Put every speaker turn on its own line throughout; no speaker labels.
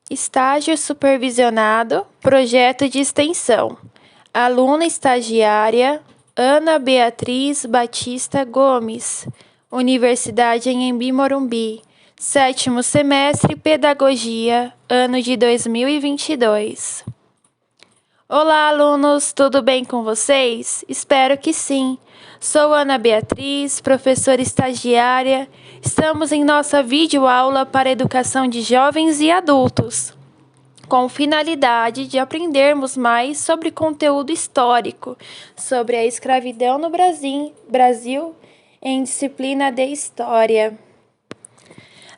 Estágio supervisionado, projeto de extensão. Aluna estagiária Ana Beatriz Batista Gomes, Universidade Anhembi Morumbi, 7º semestre Pedagogia, ano de 2022. Olá, alunos, tudo bem com vocês? Espero que sim. Sou Ana Beatriz, professora estagiária. Estamos em nossa videoaula para educação de jovens e adultos, com finalidade de aprendermos mais sobre conteúdo histórico, sobre a escravidão no Brasil em disciplina de História.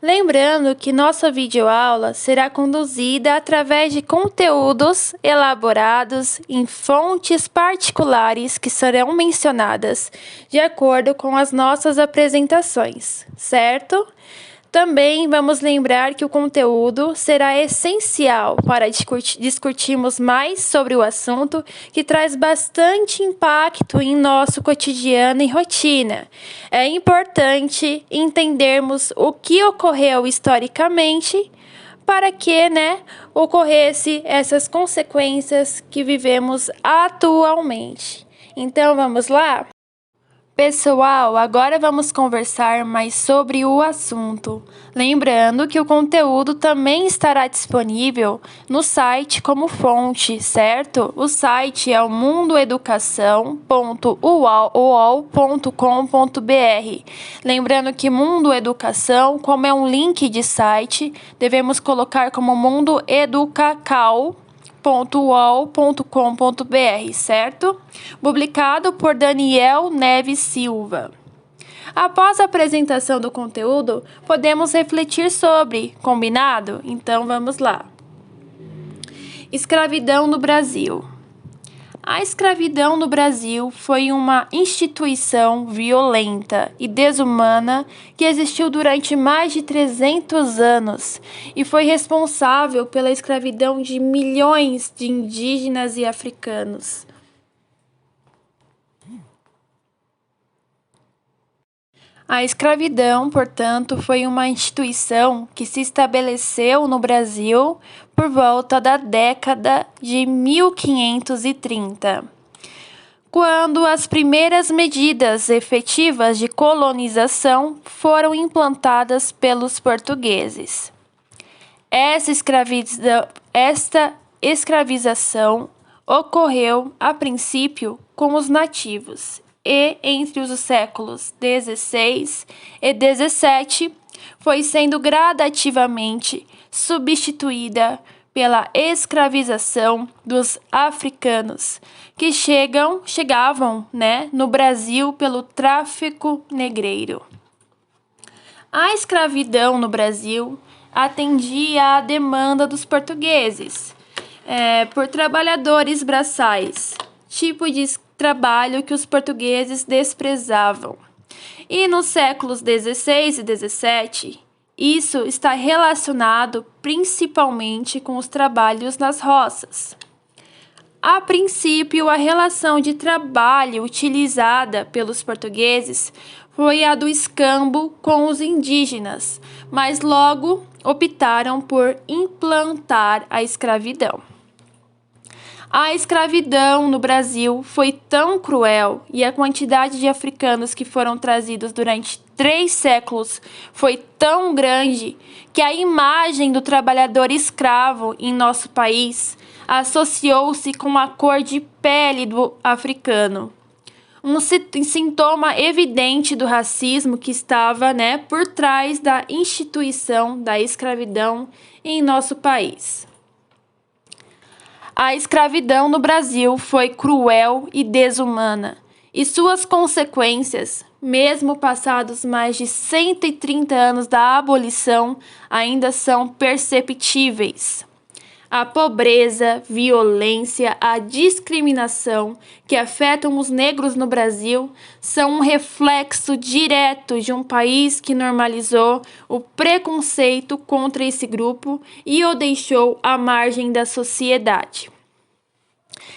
Lembrando que nossa videoaula será conduzida através de conteúdos elaborados em fontes particulares que serão mencionadas de acordo com as nossas apresentações, certo? Também vamos lembrar que o conteúdo será essencial para discutirmos mais sobre o assunto que traz bastante impacto em nosso cotidiano e rotina. É importante entendermos o que ocorreu historicamente para que, ocorresse essas consequências que vivemos atualmente. Então, vamos lá? Pessoal, agora vamos conversar mais sobre o assunto. Lembrando que o conteúdo também estará disponível no site como fonte, certo? O site é o mundoeducação.uol.com.br. Lembrando que Mundo Educação, como é um link de site, devemos colocar como Mundo Educacal.uol.com.br, certo? Publicado por Daniel Neves Silva. Após a apresentação do conteúdo, podemos refletir sobre, combinado? Então vamos lá. Escravidão no Brasil. A escravidão no Brasil foi uma instituição violenta e desumana que existiu durante mais de 300 anos e foi responsável pela escravidão de milhões de indígenas e africanos. A escravidão, portanto, foi uma instituição que se estabeleceu no Brasil por volta da década de 1530, quando as primeiras medidas efetivas de colonização foram implantadas pelos portugueses. Esta escravização ocorreu, a princípio, com os nativos, e entre os séculos XVI e XVII foi sendo gradativamente substituída pela escravização dos africanos, que chegavam no Brasil pelo tráfico negreiro. A escravidão no Brasil atendia à demanda dos portugueses por trabalhadores braçais, tipo de trabalho que os portugueses desprezavam. E nos séculos XVI e XVII, isso está relacionado principalmente com os trabalhos nas roças. A princípio, a relação de trabalho utilizada pelos portugueses foi a do escambo com os indígenas, mas logo optaram por implantar a escravidão. A escravidão no Brasil foi tão cruel e a quantidade de africanos que foram trazidos durante 3 séculos foi tão grande que a imagem do trabalhador escravo em nosso país associou-se com a cor de pele do africano. Um sintoma evidente do racismo que estava por trás da instituição da escravidão em nosso país. A escravidão no Brasil foi cruel e desumana, e suas consequências, mesmo passados mais de 130 anos da abolição, ainda são perceptíveis. A pobreza, violência, a discriminação que afetam os negros no Brasil são um reflexo direto de um país que normalizou o preconceito contra esse grupo e o deixou à margem da sociedade.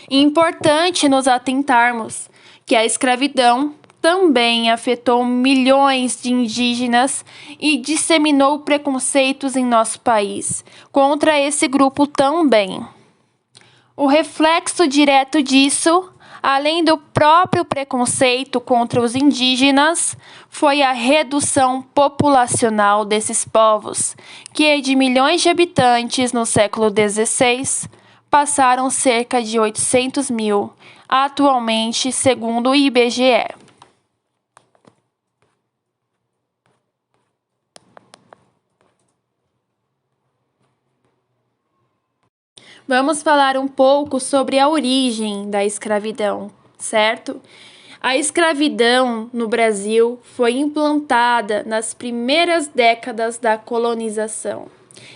Importante nos atentarmos que a escravidão também afetou milhões de indígenas e disseminou preconceitos em nosso país contra esse grupo também. O reflexo direto disso, além do próprio preconceito contra os indígenas, foi a redução populacional desses povos, que de milhões de habitantes no século XVI passaram cerca de 800 mil, atualmente, segundo o IBGE. Vamos falar um pouco sobre a origem da escravidão, certo? A escravidão no Brasil foi implantada nas primeiras décadas da colonização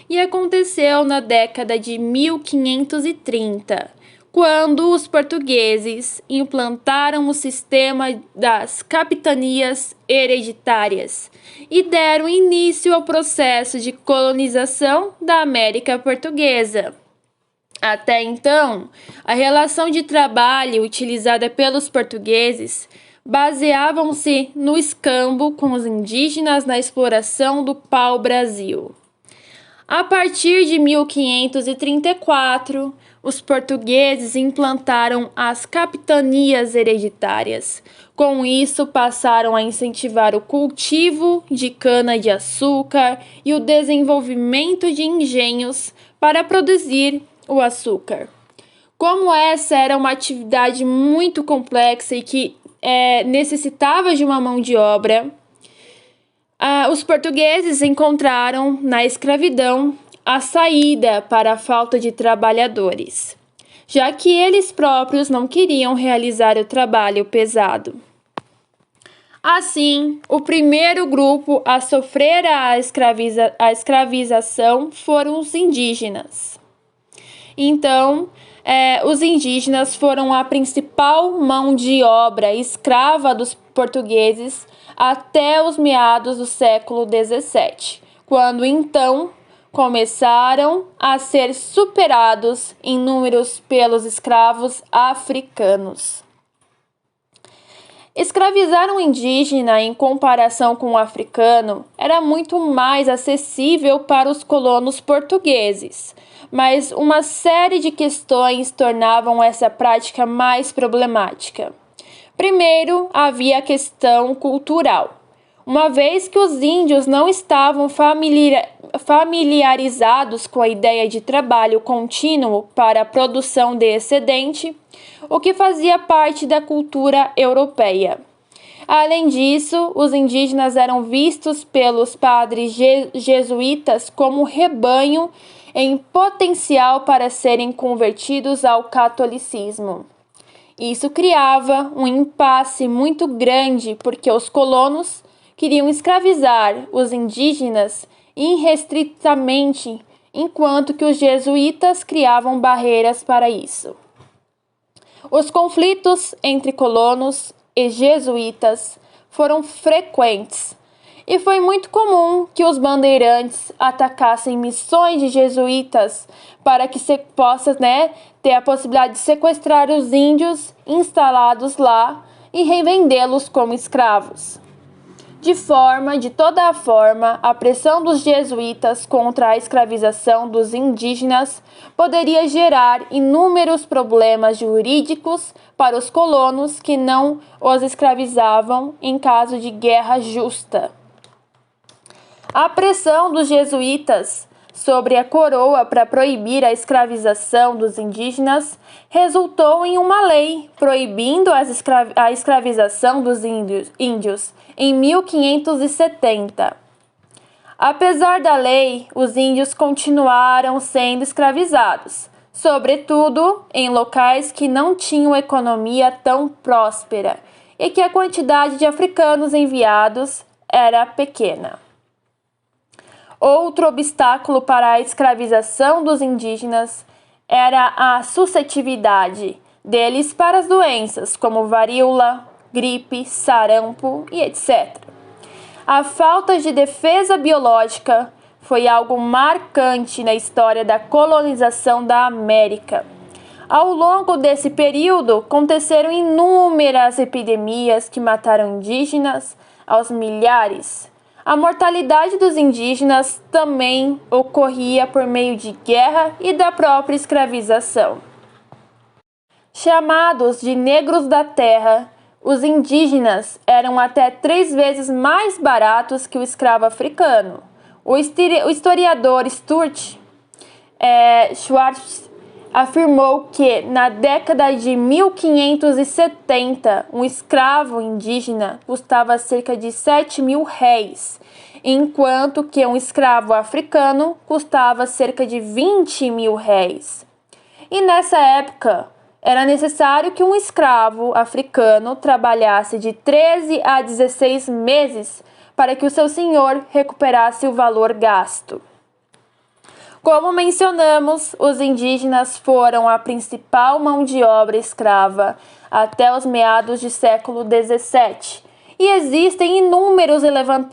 e aconteceu na década de 1530, quando os portugueses implantaram o sistema das capitanias hereditárias e deram início ao processo de colonização da América Portuguesa. Até então, a relação de trabalho utilizada pelos portugueses baseavam-se no escambo com os indígenas na exploração do pau-brasil. A partir de 1534, os portugueses implantaram as capitanias hereditárias. Com isso, passaram a incentivar o cultivo de cana-de-açúcar e o desenvolvimento de engenhos para produzir o açúcar. Como essa era uma atividade muito complexa e que necessitava de uma mão de obra, os portugueses encontraram na escravidão a saída para a falta de trabalhadores, já que eles próprios não queriam realizar o trabalho pesado. Assim, o primeiro grupo a sofrer a escravização foram os indígenas. Então, os indígenas foram a principal mão de obra escrava dos portugueses até os meados do século XVII, quando então começaram a ser superados em números pelos escravos africanos. Escravizar um indígena em comparação com o africano era muito mais acessível para os colonos portugueses, mas uma série de questões tornavam essa prática mais problemática. Primeiro, havia a questão cultural. Uma vez que os índios não estavam familiarizados com a ideia de trabalho contínuo para a produção de excedente, o que fazia parte da cultura europeia. Além disso, os indígenas eram vistos pelos padres jesuítas como rebanho em potencial para serem convertidos ao catolicismo. Isso criava um impasse muito grande porque os colonos queriam escravizar os indígenas irrestritamente, enquanto que os jesuítas criavam barreiras para isso. Os conflitos entre colonos e jesuítas foram frequentes, e foi muito comum que os bandeirantes atacassem missões de jesuítas para que se possa ter a possibilidade de sequestrar os índios instalados lá e revendê-los como escravos. De toda forma, a pressão dos jesuítas contra a escravização dos indígenas poderia gerar inúmeros problemas jurídicos para os colonos que não os escravizavam em caso de guerra justa. A pressão dos jesuítas sobre a coroa para proibir a escravização dos indígenas resultou em uma lei proibindo a escravização dos índios em 1570. Apesar da lei, os índios continuaram sendo escravizados, sobretudo em locais que não tinham economia tão próspera e que a quantidade de africanos enviados era pequena. Outro obstáculo para a escravização dos indígenas era a suscetibilidade deles para as doenças como varíola, gripe, sarampo e etc. A falta de defesa biológica foi algo marcante na história da colonização da América. Ao longo desse período, aconteceram inúmeras epidemias que mataram indígenas aos milhares. A mortalidade dos indígenas também ocorria por meio de guerra e da própria escravização. Chamados de negros da terra, os indígenas eram até 3 vezes mais baratos que o escravo africano. O historiador Stuart Schwartz afirmou que, na década de 1570, um escravo indígena custava cerca de 7.000 réis, enquanto que um escravo africano custava cerca de 20.000 réis. E nessa época, era necessário que um escravo africano trabalhasse de 13 a 16 meses para que o seu senhor recuperasse o valor gasto. Como mencionamos, os indígenas foram a principal mão de obra escrava até os meados do século XVII. E existem inúmeros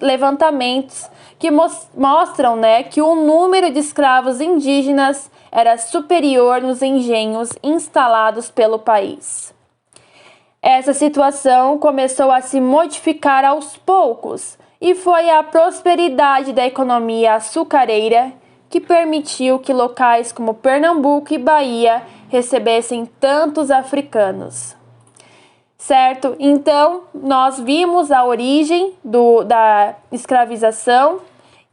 levantamentos que mostram que o número de escravos indígenas era superior nos engenhos instalados pelo país. Essa situação começou a se modificar aos poucos e foi a prosperidade da economia açucareira que permitiu que locais como Pernambuco e Bahia recebessem tantos africanos. Certo? Então, nós vimos a origem da escravização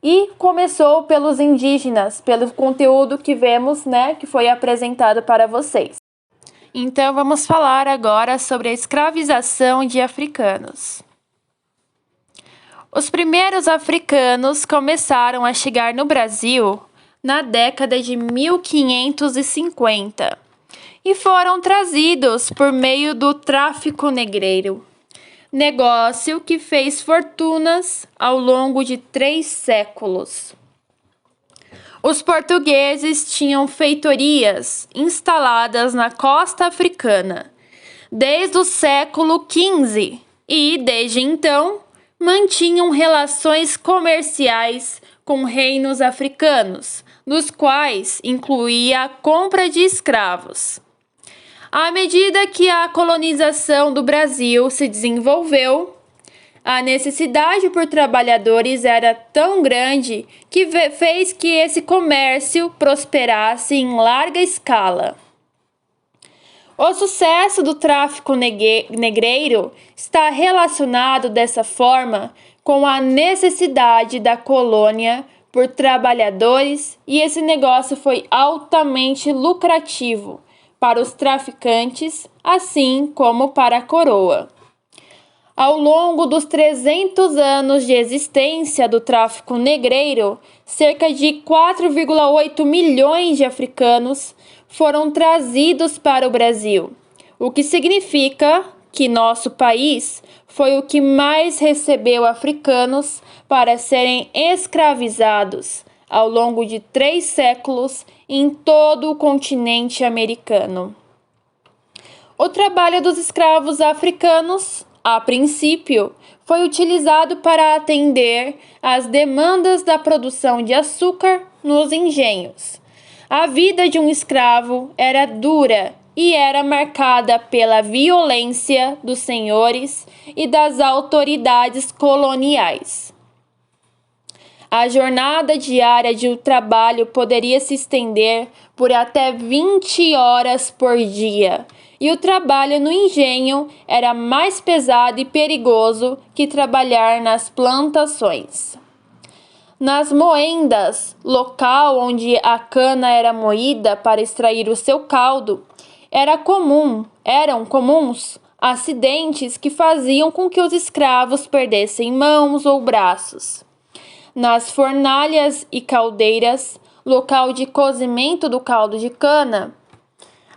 e começou pelos indígenas, pelo conteúdo que vemos, que foi apresentado para vocês. Então, vamos falar agora sobre a escravização de africanos. Os primeiros africanos começaram a chegar no Brasil na década de 1550 e foram trazidos por meio do tráfico negreiro, negócio que fez fortunas ao longo de 3 séculos. Os portugueses tinham feitorias instaladas na costa africana desde o século XV e, desde então, mantinham relações comerciais com reinos africanos, nos quais incluía a compra de escravos. À medida que a colonização do Brasil se desenvolveu, a necessidade por trabalhadores era tão grande que fez que esse comércio prosperasse em larga escala. O sucesso do tráfico negreiro está relacionado dessa forma com a necessidade da colônia por trabalhadores, e esse negócio foi altamente lucrativo para os traficantes, assim como para a coroa. Ao longo dos 300 anos de existência do tráfico negreiro, cerca de 4,8 milhões de africanos foram trazidos para o Brasil, o que significa que nosso país foi o que mais recebeu africanos para serem escravizados ao longo de 3 séculos em todo o continente americano. O trabalho dos escravos africanos, a princípio, foi utilizado para atender às demandas da produção de açúcar nos engenhos. A vida de um escravo era dura e era marcada pela violência dos senhores e das autoridades coloniais. A jornada diária de trabalho poderia se estender por até 20 horas por dia, e o trabalho no engenho era mais pesado e perigoso que trabalhar nas plantações. Nas moendas, local onde a cana era moída para extrair o seu caldo, eram comuns acidentes que faziam com que os escravos perdessem mãos ou braços. Nas fornalhas e caldeiras, local de cozimento do caldo de cana,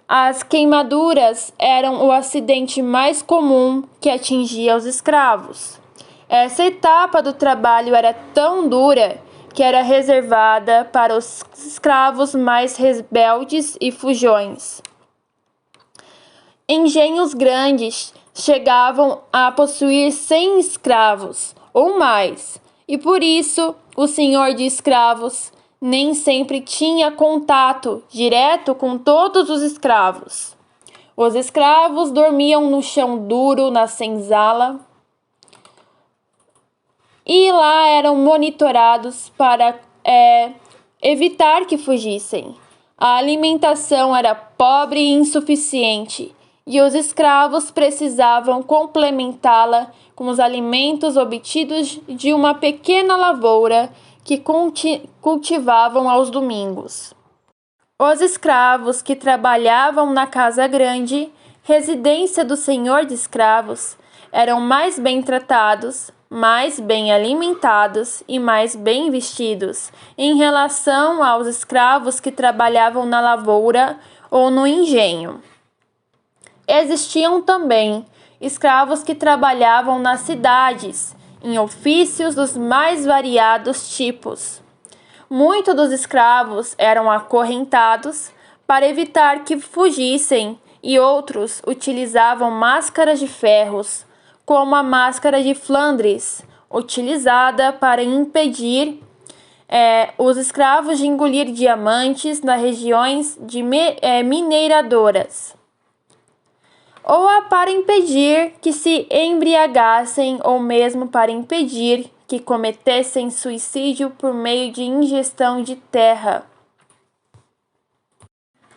as queimaduras eram o acidente mais comum que atingia os escravos. Essa etapa do trabalho era tão dura que era reservada para os escravos mais rebeldes e fujões. Engenhos grandes chegavam a possuir 100 escravos ou mais, e por isso o senhor de escravos nem sempre tinha contato direto com todos os escravos. Os escravos dormiam no chão duro, na senzala, e lá eram monitorados para evitar que fugissem. A alimentação era pobre e insuficiente, e os escravos precisavam complementá-la com os alimentos obtidos de uma pequena lavoura que cultivavam aos domingos. Os escravos que trabalhavam na casa grande, residência do senhor de escravos, eram mais bem tratados, mais bem alimentados e mais bem vestidos em relação aos escravos que trabalhavam na lavoura ou no engenho. Existiam também escravos que trabalhavam nas cidades, em ofícios dos mais variados tipos. Muitos dos escravos eram acorrentados para evitar que fugissem e outros utilizavam máscaras de ferros, como a máscara de Flandres, utilizada para impedir os escravos de engolir diamantes nas regiões de mineradoras, ou para impedir que se embriagassem, ou mesmo para impedir que cometessem suicídio por meio de ingestão de terra.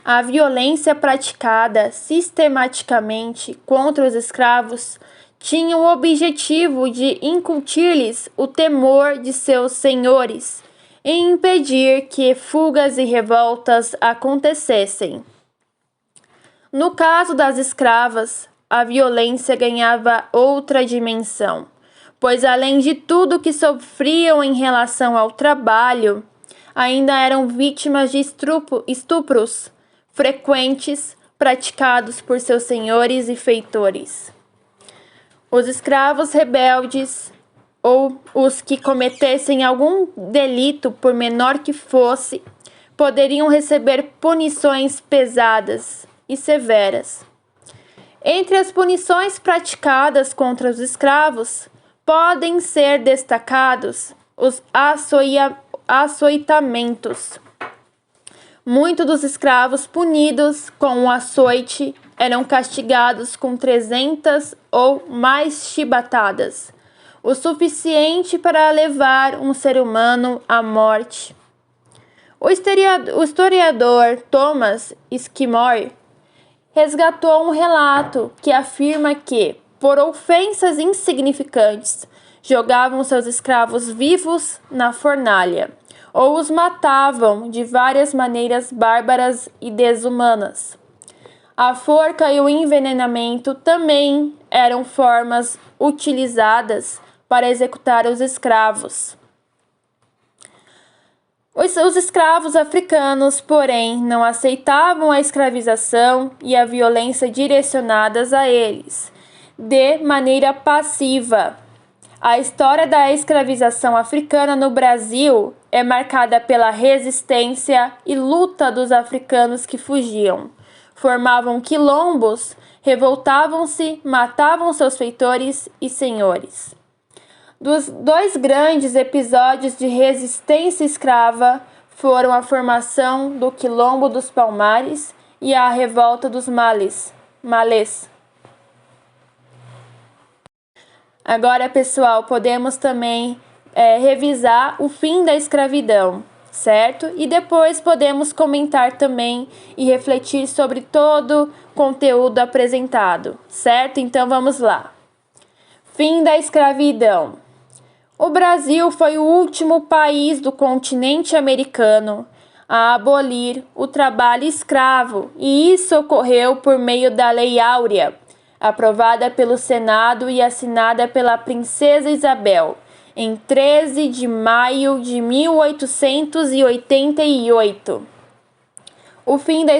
A violência praticada sistematicamente contra os escravos tinha o objetivo de incutir-lhes o temor de seus senhores e impedir que fugas e revoltas acontecessem. No caso das escravas, a violência ganhava outra dimensão, pois além de tudo que sofriam em relação ao trabalho, ainda eram vítimas de estupros frequentes praticados por seus senhores e feitores. Os escravos rebeldes ou os que cometessem algum delito, por menor que fosse, poderiam receber punições pesadas e severas. Entre as punições praticadas contra os escravos, podem ser destacados os açoitamentos. Muitos dos escravos punidos com o açoite eram castigados com 300 ou mais chibatadas, o suficiente para levar um ser humano à morte. O historiador Thomas Skidmore resgatou um relato que afirma que, por ofensas insignificantes, jogavam seus escravos vivos na fornalha, ou os matavam de várias maneiras bárbaras e desumanas. A forca e o envenenamento também eram formas utilizadas para executar os escravos. Os escravos africanos, porém, não aceitavam a escravização e a violência direcionadas a eles, de maneira passiva. A história da escravização africana no Brasil é marcada pela resistência e luta dos africanos que fugiam, formavam quilombos, revoltavam-se, matavam seus feitores e senhores. Dos dois grandes episódios de resistência escrava foram a formação do Quilombo dos Palmares e a revolta dos Malês. Agora, pessoal, podemos também revisar o fim da escravidão, certo? E depois podemos comentar também e refletir sobre todo o conteúdo apresentado, certo? Então, vamos lá. Fim da escravidão. O Brasil foi o último país do continente americano a abolir o trabalho escravo, e isso ocorreu por meio da Lei Áurea, aprovada pelo Senado e assinada pela Princesa Isabel, em 13 de maio de 1888. O fim da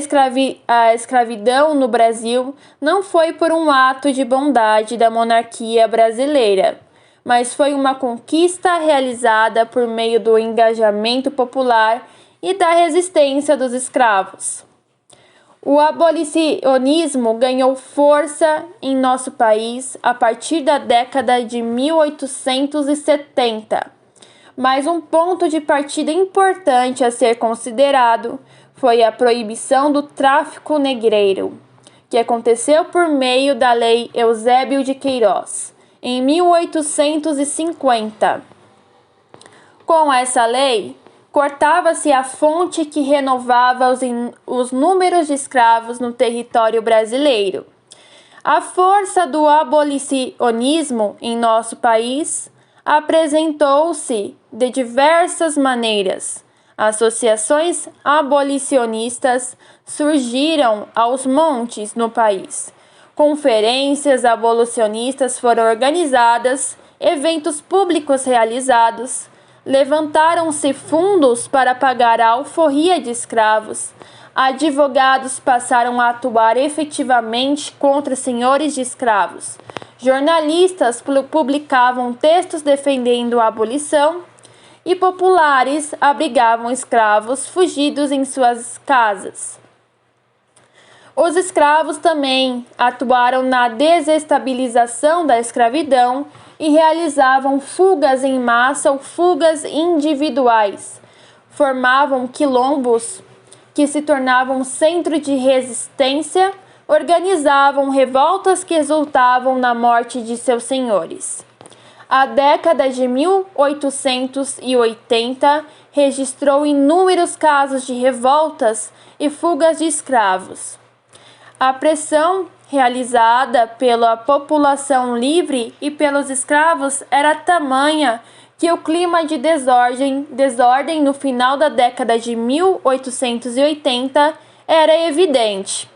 escravidão no Brasil não foi por um ato de bondade da monarquia brasileira, mas foi uma conquista realizada por meio do engajamento popular e da resistência dos escravos. O abolicionismo ganhou força em nosso país a partir da década de 1870, Mas um ponto de partida importante a ser considerado foi a proibição do tráfico negreiro, que aconteceu por meio da Lei Eusébio de Queiroz, em 1850. Com essa lei, cortava-se a fonte que renovava os números de escravos no território brasileiro. A força do abolicionismo em nosso país apresentou-se de diversas maneiras. Associações abolicionistas surgiram aos montes no país. Conferências abolicionistas foram organizadas, eventos públicos realizados, levantaram-se fundos para pagar a alforria de escravos. Advogados passaram a atuar efetivamente contra senhores de escravos. Jornalistas publicavam textos defendendo a abolição e populares abrigavam escravos fugidos em suas casas. Os escravos também atuaram na desestabilização da escravidão e realizavam fugas em massa ou fugas individuais. Formavam quilombos que se tornavam centro de resistência, organizavam revoltas que resultavam na morte de seus senhores. A década de 1880 registrou inúmeros casos de revoltas e fugas de escravos. A pressão realizada pela população livre e pelos escravos era tamanha que o clima de desordem no final da década de 1880 era evidente.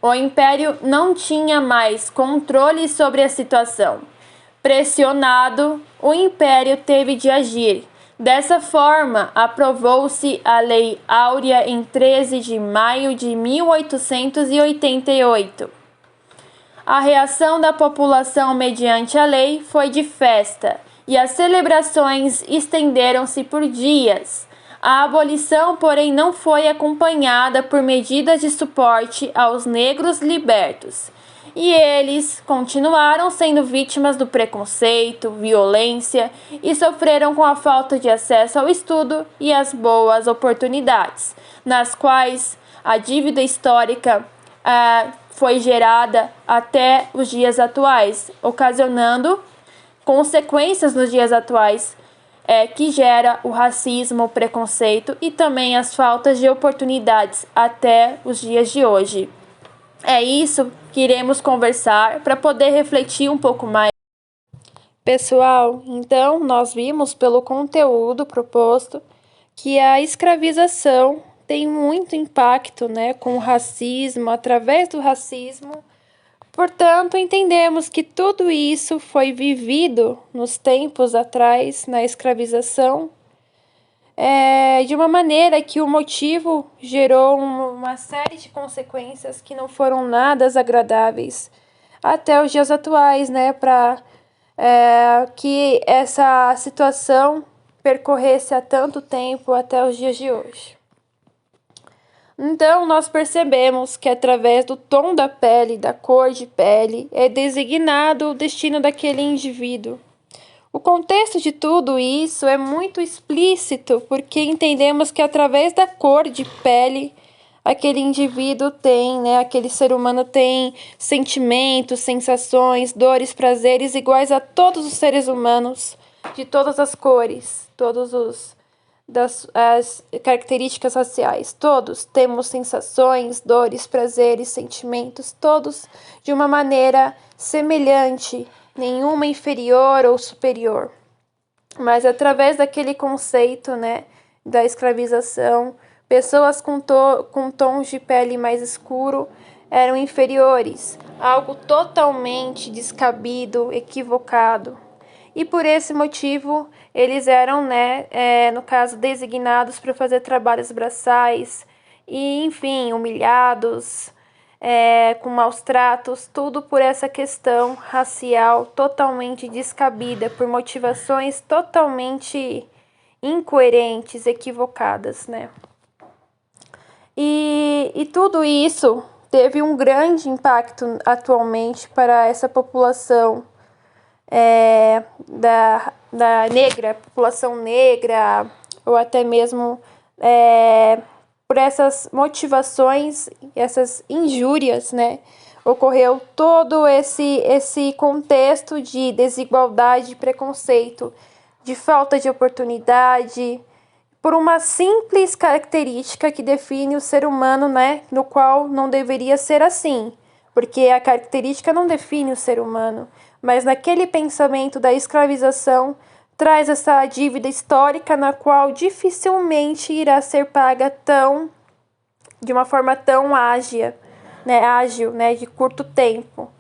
O Império não tinha mais controle sobre a situação. Pressionado, o Império teve de agir. Dessa forma, aprovou-se a Lei Áurea em 13 de maio de 1888. A reação da população mediante a lei foi de festa, e as celebrações estenderam-se por dias. A abolição, porém, não foi acompanhada por medidas de suporte aos negros libertos, e eles continuaram sendo vítimas do preconceito, violência e sofreram com a falta de acesso ao estudo e às boas oportunidades, nas quais a dívida histórica foi gerada até os dias atuais, ocasionando consequências nos dias atuais que gera o racismo, o preconceito e também as faltas de oportunidades até os dias de hoje. É isso que iremos conversar para poder refletir um pouco mais. Pessoal, então nós vimos pelo conteúdo proposto que a escravização tem muito impacto, com o racismo, através do racismo. Portanto, entendemos que tudo isso foi vivido nos tempos atrás, na escravização, de uma maneira que o motivo gerou uma série de consequências que não foram nada agradáveis até os dias atuais, para que essa situação percorresse há tanto tempo até os dias de hoje. Então, nós percebemos que através do tom da pele, da cor de pele, é designado o destino daquele indivíduo. O contexto de tudo isso é muito explícito, porque entendemos que através da cor de pele, aquele indivíduo tem, aquele ser humano tem sentimentos, sensações, dores, prazeres iguais a todos os seres humanos, de todas as cores, as características raciais. Todos temos sensações, dores, prazeres, sentimentos, todos de uma maneira semelhante, nenhuma inferior ou superior. Mas através daquele conceito, da escravização, pessoas com tons de pele mais escuro eram inferiores, algo totalmente descabido, equivocado. E por esse motivo, eles eram, no caso, designados para fazer trabalhos braçais e, enfim, humilhados, com maus tratos, tudo por essa questão racial totalmente descabida, por motivações totalmente incoerentes, equivocadas, E tudo isso teve um grande impacto atualmente para essa população da negra, população negra, ou até mesmo por essas motivações, essas injúrias, né? Ocorreu todo esse contexto de desigualdade, de preconceito, de falta de oportunidade, por uma simples característica que define o ser humano, né? No qual não deveria ser assim, porque a característica não define o ser humano, mas naquele pensamento da escravização traz essa dívida histórica na qual dificilmente irá ser paga de uma forma tão ágil, né, de curto tempo.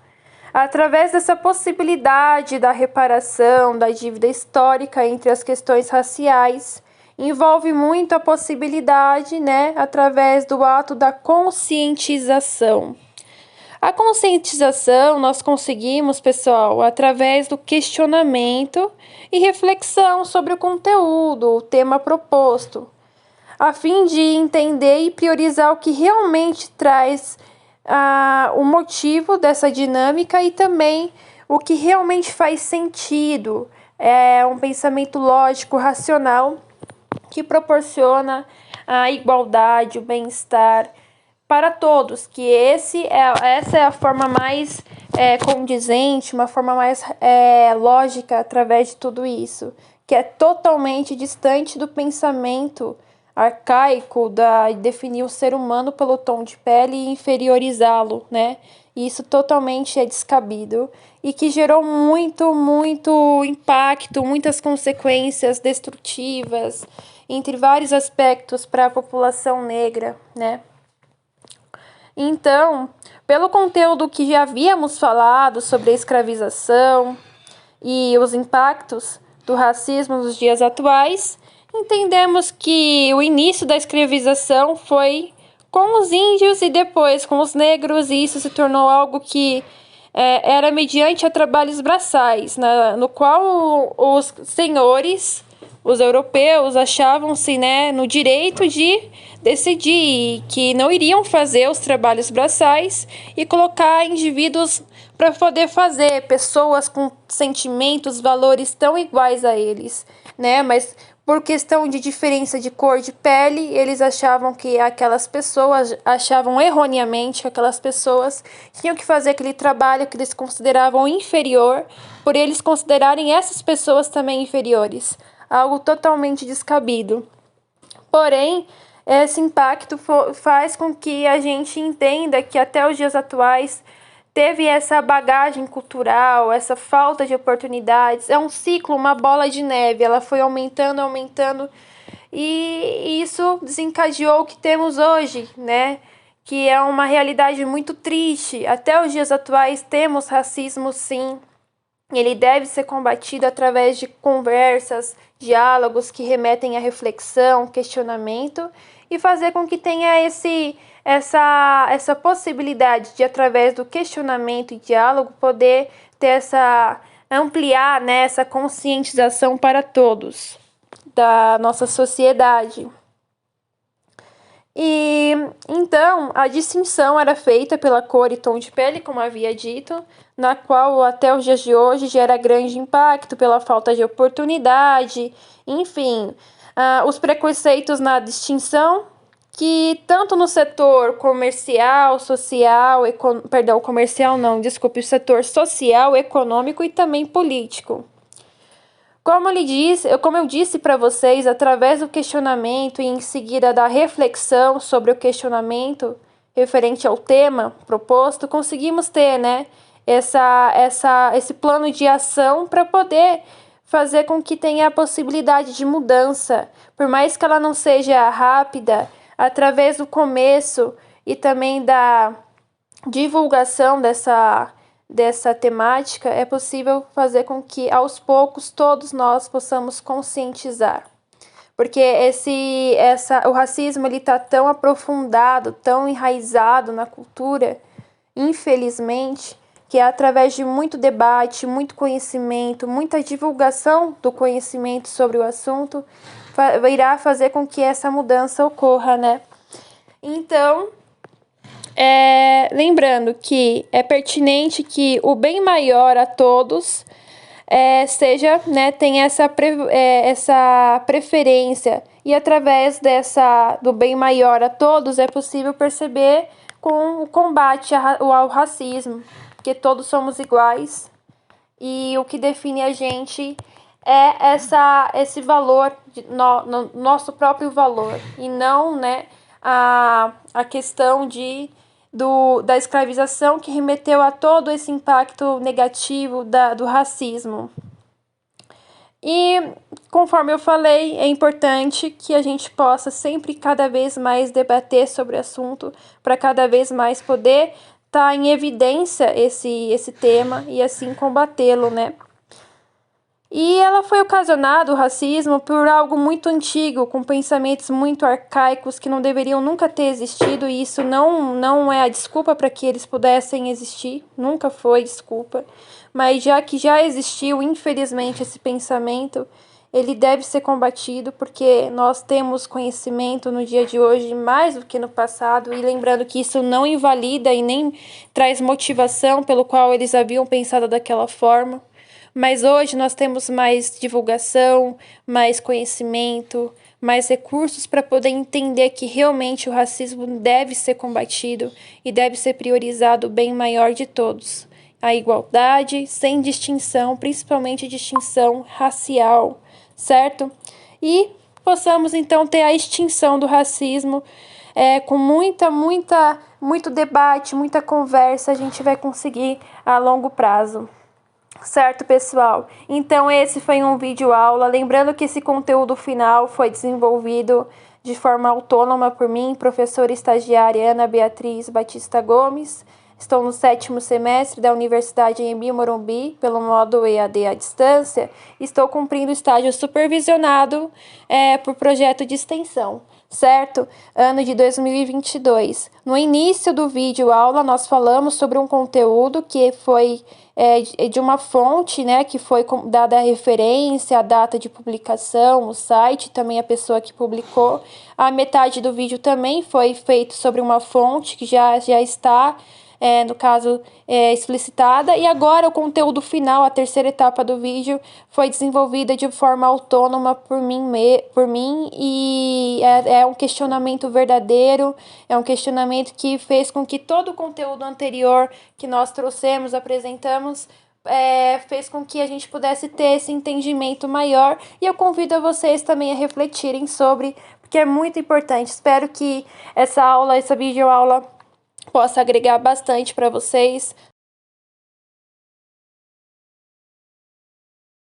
Através dessa possibilidade da reparação da dívida histórica entre as questões raciais, envolve muito a possibilidade, né, através do ato da conscientização. A conscientização nós conseguimos, pessoal, através do questionamento e reflexão sobre o conteúdo, o tema proposto, a fim de entender e priorizar o que realmente traz o motivo dessa dinâmica e também o que realmente faz sentido. É um pensamento lógico, racional, que proporciona a igualdade, o bem-estar para todos, que essa é a forma mais condizente, uma forma mais lógica através de tudo isso, que é totalmente distante do pensamento arcaico de definir o ser humano pelo tom de pele e inferiorizá-lo, né? E isso totalmente é descabido e que gerou muito impacto, muitas consequências destrutivas entre vários aspectos para a população negra, né? Então, pelo conteúdo que já havíamos falado sobre a escravização e os impactos do racismo nos dias atuais, entendemos que o início da escravização foi com os índios e depois com os negros, e isso se tornou algo que era mediante a trabalhos braçais, no qual os senhores, os europeus, achavam-se, né, no direito de decidir que não iriam fazer os trabalhos braçais e colocar indivíduos para poder fazer, pessoas com sentimentos, valores tão iguais a eles, né? Mas por questão de diferença de cor de pele, eles achavam erroneamente que aquelas pessoas tinham que fazer aquele trabalho que eles consideravam inferior, por eles considerarem essas pessoas também inferiores. Algo totalmente descabido. Porém, esse impacto faz com que a gente entenda que até os dias atuais teve essa bagagem cultural, essa falta de oportunidades. É um ciclo, uma bola de neve. Ela foi aumentando, e isso desencadeou o que temos hoje, né? Que é uma realidade muito triste. Até os dias atuais temos racismo, sim. Ele deve ser combatido através de conversas, diálogos que remetem à reflexão, questionamento, e fazer com que tenha essa possibilidade de, através do questionamento e diálogo, poder ter ampliar, né, essa conscientização para todos da nossa sociedade. E então a distinção era feita pela cor e tom de pele, como havia dito, na qual até os dias de hoje gera grande impacto pela falta de oportunidade, enfim, os preconceitos na distinção, que tanto no setor comercial, social, o setor social, econômico e também político. Como eu disse para vocês, através do questionamento e em seguida da reflexão sobre o questionamento referente ao tema proposto, conseguimos ter, né, esse plano de ação para poder fazer com que tenha a possibilidade de mudança, por mais que ela não seja rápida, através do começo e também da divulgação dessa temática, é possível fazer com que aos poucos todos nós possamos conscientizar. Porque o racismo está tão aprofundado, tão enraizado na cultura, infelizmente, que é através de muito debate, muito conhecimento, muita divulgação do conhecimento sobre o assunto, irá fazer com que essa mudança ocorra, né? Então, lembrando que é pertinente que o bem maior a todos tenha essa preferência. E através do bem maior a todos é possível perceber com o combate ao racismo, porque todos somos iguais e o que define a gente é esse valor, nosso próprio valor, e não, né, a questão da escravização que remeteu a todo esse impacto negativo do racismo. E, conforme eu falei, é importante que a gente possa sempre cada vez mais debater sobre o assunto, para cada vez mais poder estar em evidência esse tema e assim combatê-lo, né? E ela foi ocasionada, o racismo, por algo muito antigo, com pensamentos muito arcaicos que não deveriam nunca ter existido, e isso não é a desculpa para que eles pudessem existir, nunca foi desculpa. Mas já que já existiu, infelizmente, esse pensamento, ele deve ser combatido, porque nós temos conhecimento no dia de hoje mais do que no passado, e lembrando que isso não invalida e nem traz motivação pelo qual eles haviam pensado daquela forma. Mas hoje nós temos mais divulgação, mais conhecimento, mais recursos para poder entender que realmente o racismo deve ser combatido e deve ser priorizado o bem maior de todos. A igualdade, sem distinção, principalmente distinção racial, certo? E possamos então ter a extinção do racismo, com muito debate, muita conversa, a gente vai conseguir a longo prazo. Certo, pessoal? Então esse foi um vídeo aula. Lembrando que esse conteúdo final foi desenvolvido de forma autônoma por mim, professora estagiária Ana Beatriz Batista Gomes. Estou no 7º semestre da Universidade Anhembi Morumbi, pelo módulo EAD à distância. Estou cumprindo estágio supervisionado por projeto de extensão, certo? Ano de 2022. No início do vídeo aula, nós falamos sobre um conteúdo que foi de uma fonte, né, que foi dada a referência, a data de publicação, o site, também a pessoa que publicou. A metade do vídeo também foi feito sobre uma fonte que já está, no caso, explicitada. E agora o conteúdo final, a terceira etapa do vídeo, foi desenvolvida de forma autônoma por mim e é um questionamento verdadeiro, é um questionamento que fez com que todo o conteúdo anterior que nós trouxemos, apresentamos, fez com que a gente pudesse ter esse entendimento maior. E eu convido a vocês também a refletirem sobre, porque é muito importante. Espero que essa videoaula possa agregar bastante para vocês.